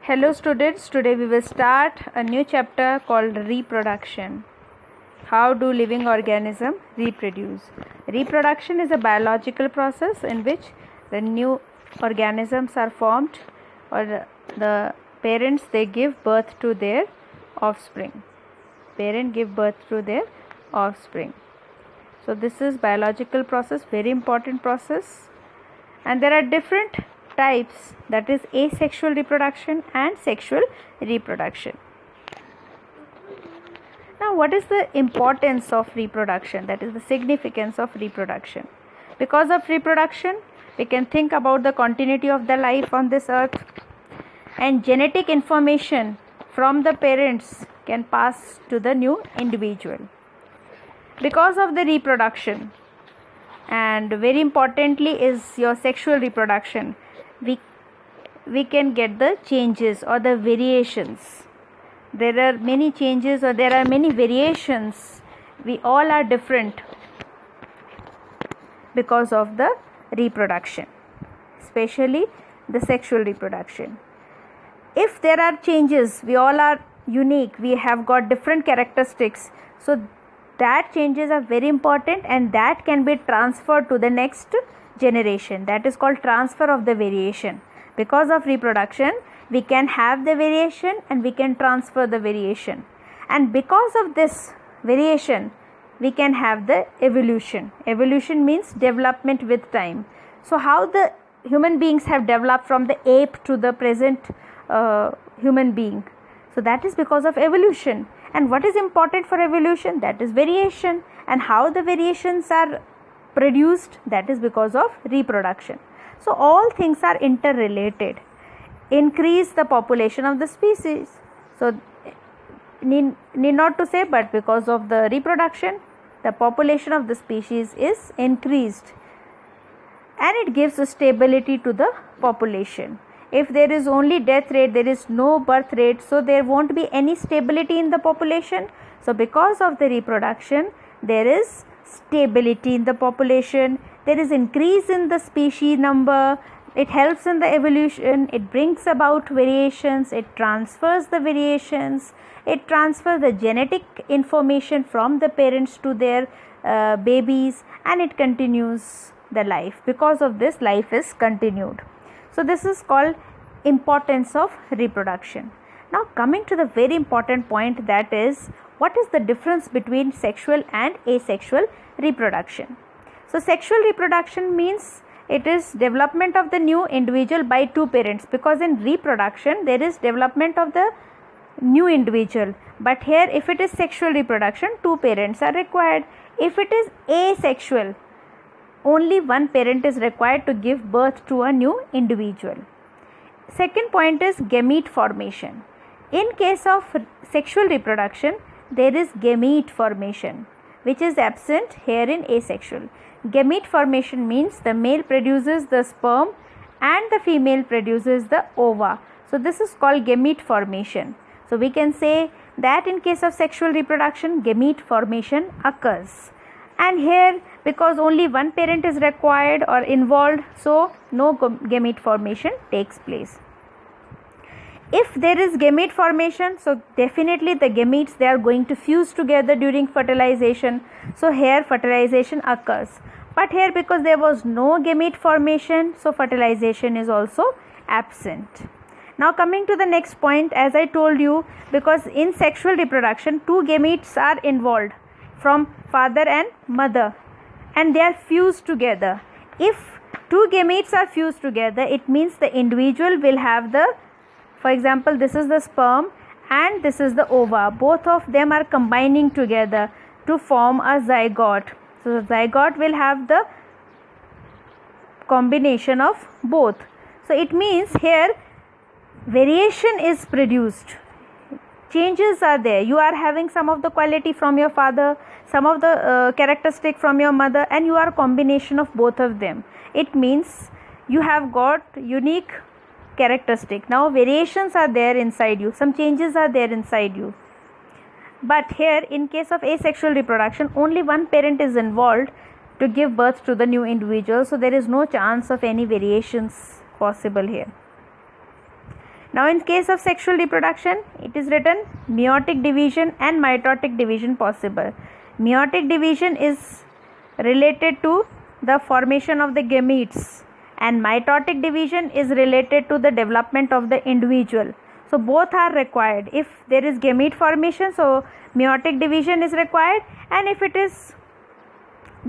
Hello students, today we will start a new chapter called reproduction. How do living organisms reproduce? Reproduction is a biological process in which the new organisms are formed, or the parents they give birth to their offspring. Parent give birth to their offspring. So this is biological process, very important process, and there are different types, that is asexual reproduction and sexual reproduction. Now what is the importance of reproduction, that is the significance of reproduction? Because of reproduction we can think about the continuity of the life on this earth, and genetic information from the parents can pass to the new individual. Because of the reproduction, and very importantly is your sexual reproduction, we can get the changes or the variations. There are many changes or there are many variations. We all are different because of the reproduction, especially the sexual reproduction. If there are changes, we all are unique, we have got different characteristics, so that changes are very important and that can be transferred to the next generation. That is called transfer of the variation. Because of reproduction we can have the variation and we can transfer the variation, and because of this variation we can have the evolution. Evolution means development with time. So how the human beings have developed from the ape to the present human being, so that is because of evolution. And what is important for evolution? That is variation. And how the variations are produced? That is because of reproduction. So all things are interrelated. Increase the population of the species. So need not to say, but because of the reproduction the population of the species is increased, and it gives a stability to the population. If there is only death rate, there is no birth rate, so there won't be any stability in the population. So because of the reproduction there is stability in the population, there is increase in the species number, it helps in the evolution, it brings about variations, it transfers the variations, it transfers the genetic information from the parents to their babies, and it continues the life. Because of this life is continued. So this is called importance of reproduction. Now coming to the very important point, that is what is the difference between sexual and asexual reproduction. So sexual reproduction means it is development of the new individual by two parents, because in reproduction there is development of the new individual, but here if it is sexual reproduction two parents are required. If it is asexual, only one parent is required to give birth to a new individual. Second point is gamete formation. In case of sexual reproduction there is gamete formation, which is absent here in asexual. Gamete formation means the male produces the sperm and the female produces the ova. So this is called gamete formation. So we can say that in case of sexual reproduction gamete formation occurs, and here because only one parent is required or involved, so no gamete formation takes place. If there is gamete formation, so definitely the gametes they are going to fuse together during fertilization, so here fertilization occurs. But here because there was no gamete formation, so fertilization is also absent. Now coming to the next point, as I told you, because in sexual reproduction two gametes are involved from father and mother, and they are fused together. If two gametes are fused together, it means the individual will have the, for example this is the sperm and this is the ova, both of them are combining together to form a zygote. So the zygote will have the combination of both. So it means here variation is produced, changes are there. You are having some of the quality from your father, some of the characteristic from your mother, and you are a combination of both of them. It means you have got unique characteristic. Now variations are there inside you, some changes are there inside you. But here in case of asexual reproduction only one parent is involved to give birth to the new individual, so there is no chance of any variations possible here. Now in case of sexual reproduction, it is written meiotic division and mitotic division possible. Meiotic division is related to the formation of the gametes, and mitotic division is related to the development of the individual. So both are required. If there is gamete formation, so meiotic division is required, and if it is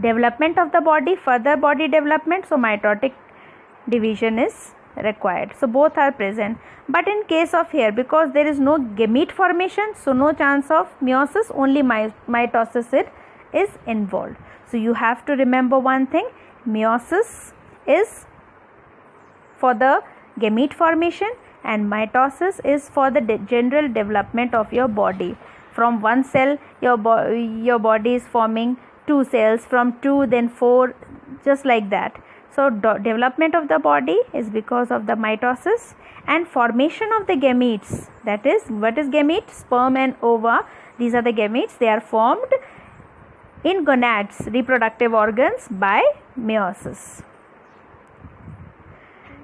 development of the body, further body development, so mitotic division is required. So both are present. But in case of here, because there is no gamete formation, so no chance of meiosis, only mitosis is involved. So you have to remember one thing: meiosis is for the gamete formation and mitosis is for the general development of your body. From one cell, your body is forming 2 cells, from 2 then 4, just like that. So development of the body is because of the mitosis, and formation of the gametes, that is, what is gamete? Sperm and ova, these are the gametes. They are formed in gonads, reproductive organs, by meiosis.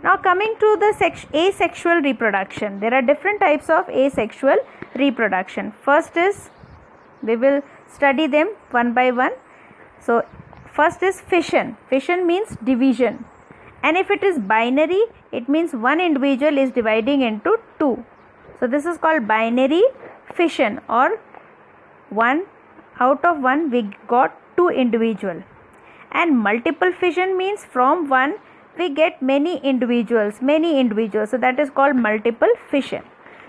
Now coming to the asexual reproduction, there are different types of asexual reproduction. First is, we will study them one by one. So first is fission. Fission means division, and if it is binary, it means one individual is dividing into 2. So this is called binary fission, or 1 out of 1 we got 2 individual. And multiple fission means from 1 we get many individuals. So that is called multiple fission.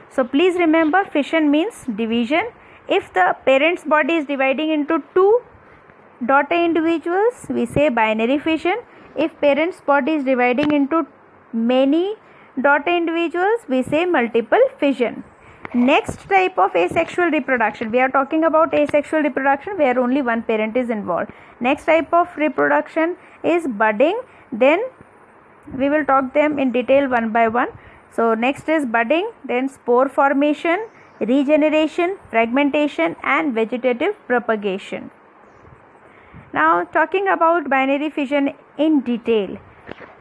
So please remember, fission means division. If the parent's body is dividing into 2 daughter individuals, we say binary fission. If parent's body is dividing into many daughter individuals, we say multiple fission. Next type of asexual reproduction, we are talking about asexual reproduction where only one parent is involved. Next type of reproduction is budding. Then we will talk them in detail one by one. So next is budding, then spore formation, regeneration, fragmentation, and vegetative propagation. Now talking about binary fission in detail.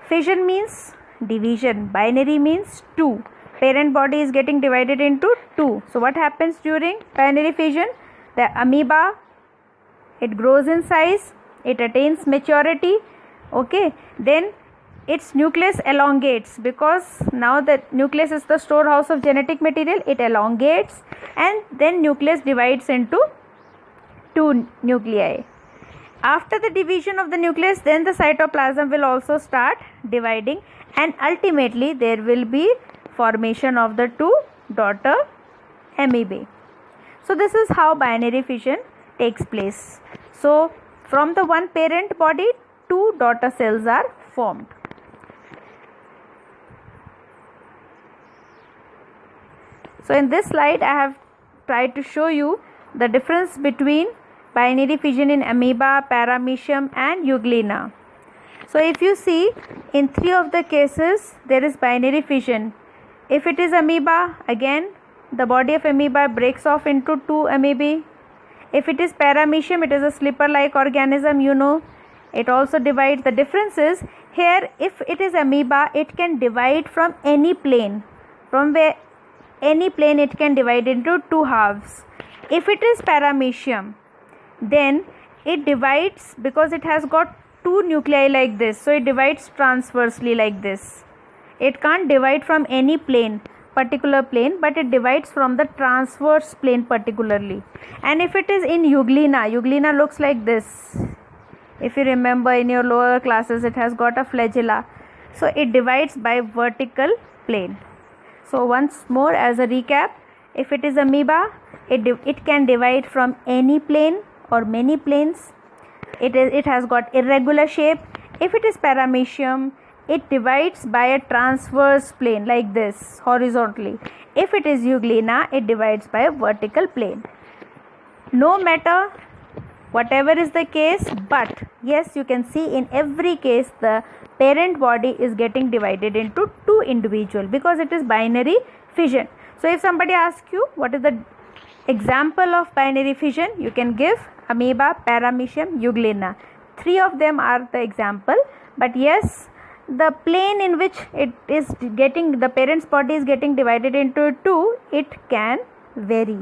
Fission means division, binary means 2. Parent body is getting divided into 2. So what happens during binary fission? The amoeba, it grows in size, it attains maturity, okay, then its nucleus elongates, because now the nucleus is the storehouse of genetic material. It elongates, and then nucleus divides into 2 nuclei. After the division of the nucleus, then the cytoplasm will also start dividing, and ultimately there will be formation of the 2 daughter amoebae. So this is how binary fission takes place. So from the one parent body, 2 daughter cells are formed. So in this slide, I have tried to show you the difference between binary fission in amoeba, paramecium, and euglena. So if you see, in 3 of the cases, there is binary fission. If it is amoeba, again, the body of amoeba breaks off into 2 amoebae. If it is paramecium, it is a slipper-like organism, you know. It also divides. The difference is, here, if it is amoeba, it can divide from any plane. From where any plane it can divide into 2 halves. If it is paramecium, then it divides because it has got 2 nuclei like this, so it divides transversely like this. It can't divide from any plane, particular plane, but it divides from the transverse plane particularly. And if it is in euglena looks like this. If you remember in your lower classes, it has got a flagella, so it divides by vertical plane. So once more as a recap, if it is amoeba, it can divide from any plane or many planes. It has got irregular shape. If it is paramecium, it divides by a transverse plane like this, horizontally. If it is euglena, it divides by a vertical plane. No matter whatever is the case, but yes, you can see in every case the parent body is getting divided into 2 individual, because it is binary fission. So if somebody asks you what is the example of binary fission, you can give amoeba, paramecium, euglena. 3 of them are the example, but yes, the plane in which it is getting, the parent's body is getting divided into two, it can vary.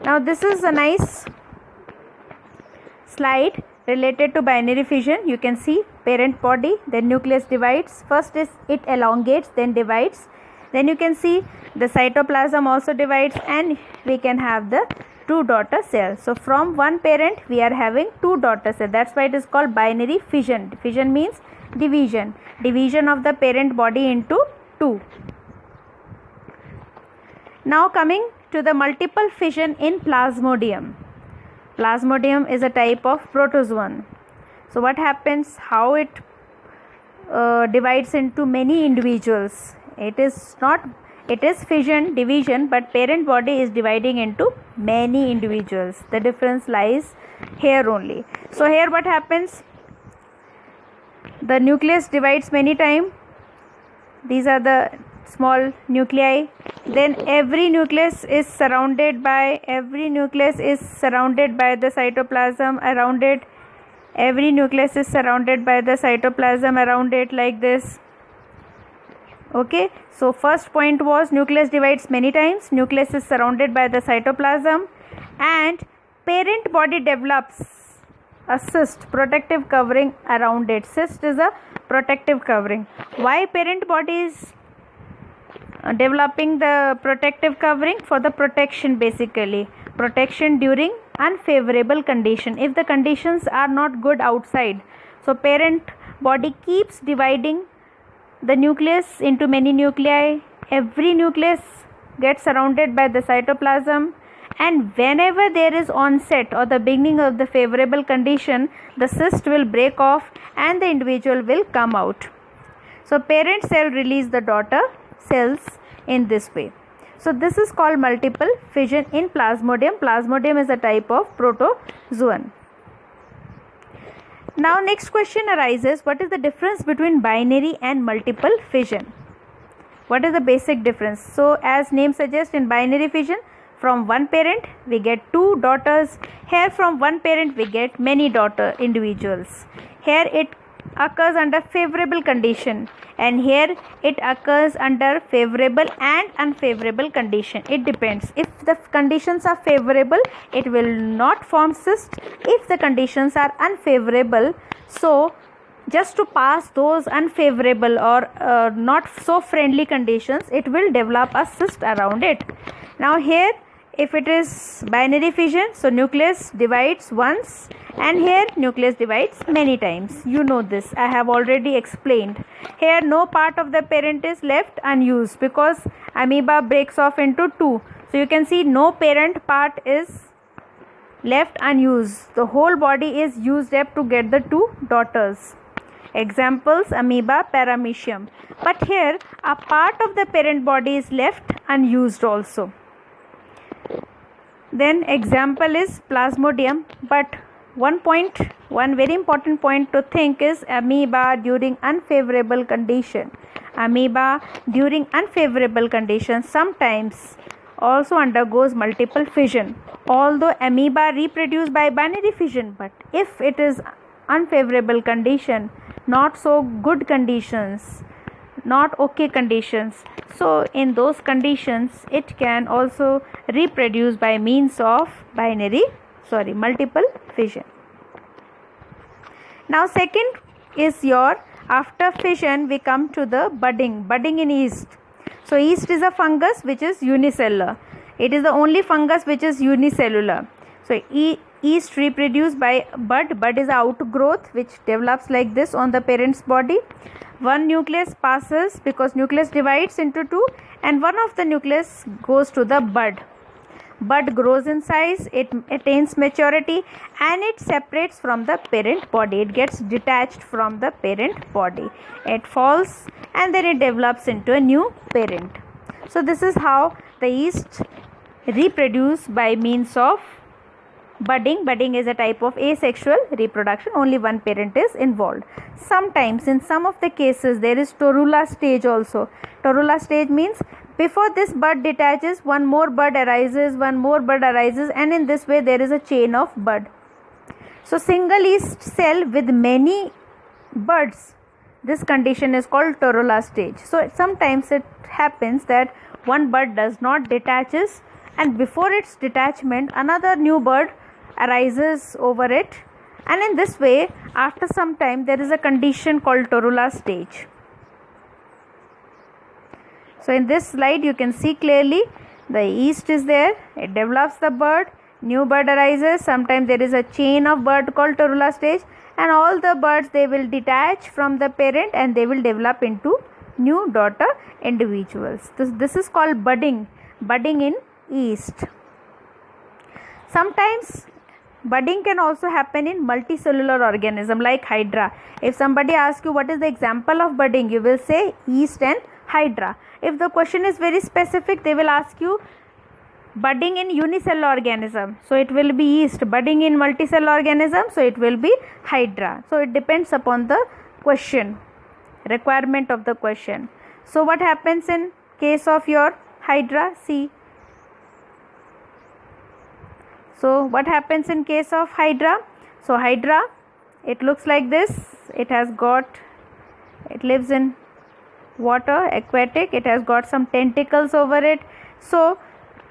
Now this is a nice slide related to binary fission. You can see parent body, then nucleus divides. First is it elongates, then divides. Then you can see the cytoplasm also divides, and we can have the two daughter cells. So from one parent we are having two daughter cells. That's why it is called binary fission. Fission means division of the parent body into two. Now coming to the multiple fission in Plasmodium. Plasmodium is a type of protozoan. So what happens, how it divides into many individuals? It is fission, division, but parent body is dividing into many individuals. The difference lies here only. So here what happens, the nucleus divides many times. These are the small nuclei. Then every nucleus is surrounded by the cytoplasm around it. Every nucleus is surrounded by the cytoplasm around it, like this. Okay, so first point was nucleus divides many times, nucleus is surrounded by the cytoplasm, and parent body develops a cyst, protective covering around it. Cyst is a protective covering. Why parent body is developing the protective covering? For the protection, basically protection during unfavorable condition. If the conditions are not good outside, so parent body keeps dividing the nucleus into many nuclei. Every nucleus gets surrounded by the cytoplasm, and whenever there is onset or the beginning of the favorable condition, the cyst will break off and the individual will come out. So parent cell release the daughter cells in this way. So this is called multiple fission in Plasmodium. Plasmodium is a type of protozoan. Now next question arises, what is the difference between binary and multiple fission? What is the basic difference? So as name suggests, in binary fission, from one parent we get two daughters. Here from one parent we get many daughter individuals. Here it occurs under favorable condition, and here it occurs under favorable and unfavorable condition. It depends. If the conditions are favorable, it will not form cyst. If the conditions are unfavorable, so just to pass those unfavorable or not so friendly conditions, it will develop a cyst around it. Now here, if it is binary fission, so nucleus divides once, and here nucleus divides many times. You know this, I have already explained. Here no part of the parent is left unused because amoeba breaks off into two. So you can see no parent part is left unused. The whole body is used up to get the two daughters. Examples, amoeba, paramecium. But here a part of the parent body is left unused also. Then example is Plasmodium, but one very important point to think is amoeba during unfavorable condition. Amoeba during unfavorable condition sometimes also undergoes multiple fission. Although amoeba reproduce by binary fission, but if it is unfavorable condition, not so good conditions, not okay conditions, so in those conditions it can also reproduce by means of multiple fission. Now second is your, after fission we come to the budding in yeast. So yeast is a fungus which is unicellular. It is the only fungus which is unicellular. So yeast reproduce by bud is outgrowth which develops like this on the parent's body. One nucleus passes, because nucleus divides into two, and one of the nucleus goes to the bud. Bud grows in size, it attains maturity, and it separates from the parent body. It gets detached from the parent body. It falls and then it develops into a new parent. So this is how the yeast reproduce by means of budding. Budding is a type of asexual reproduction. Only one parent is involved. Sometimes in some of the cases there is torula stage also. Torula stage means before this bud detaches, one more bud arises, and in this way there is a chain of bud. So single yeast cell with many buds This condition is called torula stage. So sometimes it happens that one bud does not detaches, and before its detachment another new bud arises over it, and in this way after some time there is a condition called torula stage. So in this slide you can see clearly the yeast is there, it develops the bud, new bud arises, sometimes there is a chain of bud called torula stage, and all the buds they will detach from the parent and they will develop into new daughter individuals. This is called budding in yeast. Sometimes budding can also happen in multicellular organism like hydra. If somebody asks you what is the example of budding, you will say yeast and hydra. If the question is very specific, they will ask you budding in unicellular organism, so it will be yeast. Budding in multicellular organism, so it will be hydra. So it depends upon the question, requirement of the question. So what happens in case of your hydra? See, so what happens in case of hydra? So hydra, it looks like this. It lives in water, aquatic, it has got some tentacles over it. So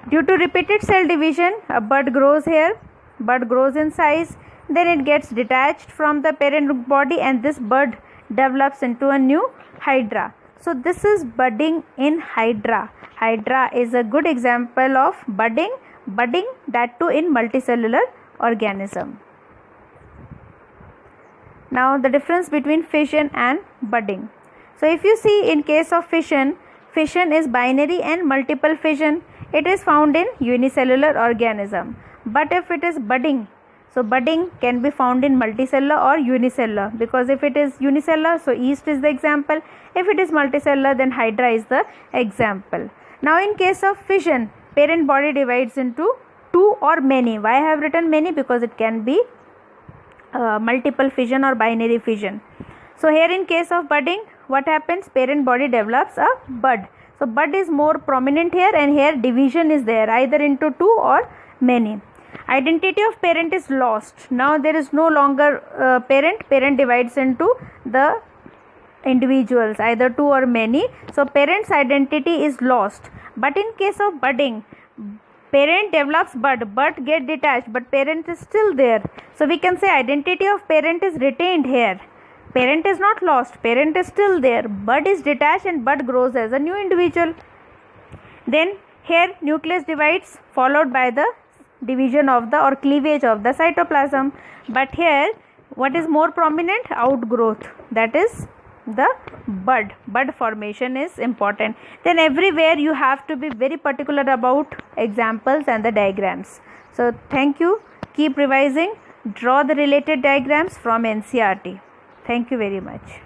due to repeated cell division, a bud grows here, bud grows in size, then it gets detached from the parent body and this bud develops into a new hydra. So this is budding in hydra. Hydra is a good example of budding that too in multicellular organism. Now the difference between fission and budding. So if you see in case of fission is binary and multiple fission. It is found in unicellular organism. But if it is budding, so budding can be found in multicellular or unicellular, because if it is unicellular, so yeast is the example. If it is multicellular, then hydra is the example. Now in case of fission, parent body divides into two or many. Why I have written many? Because it can be multiple fission or binary fission. So here in case of budding, what happens? Parent body develops a bud. So bud is more prominent here, and here division is there either into two or many. Identity of parent is lost. Now there is no longer parent divides into the individuals, either two or many. So parent's identity is lost. But in case of budding, parent develops bud get detached, but parent is still there. So we can say identity of parent is retained here. Parent is not lost, parent is still there. Bud is detached and bud grows as a new individual. Then here nucleus divides, followed by the division of the or cleavage of the cytoplasm. But here what is more prominent? Outgrowth, that is the bud formation is important. Then everywhere you have to be very particular about examples and the diagrams. So thank you, keep revising, draw the related diagrams from NCERT. Thank you very much.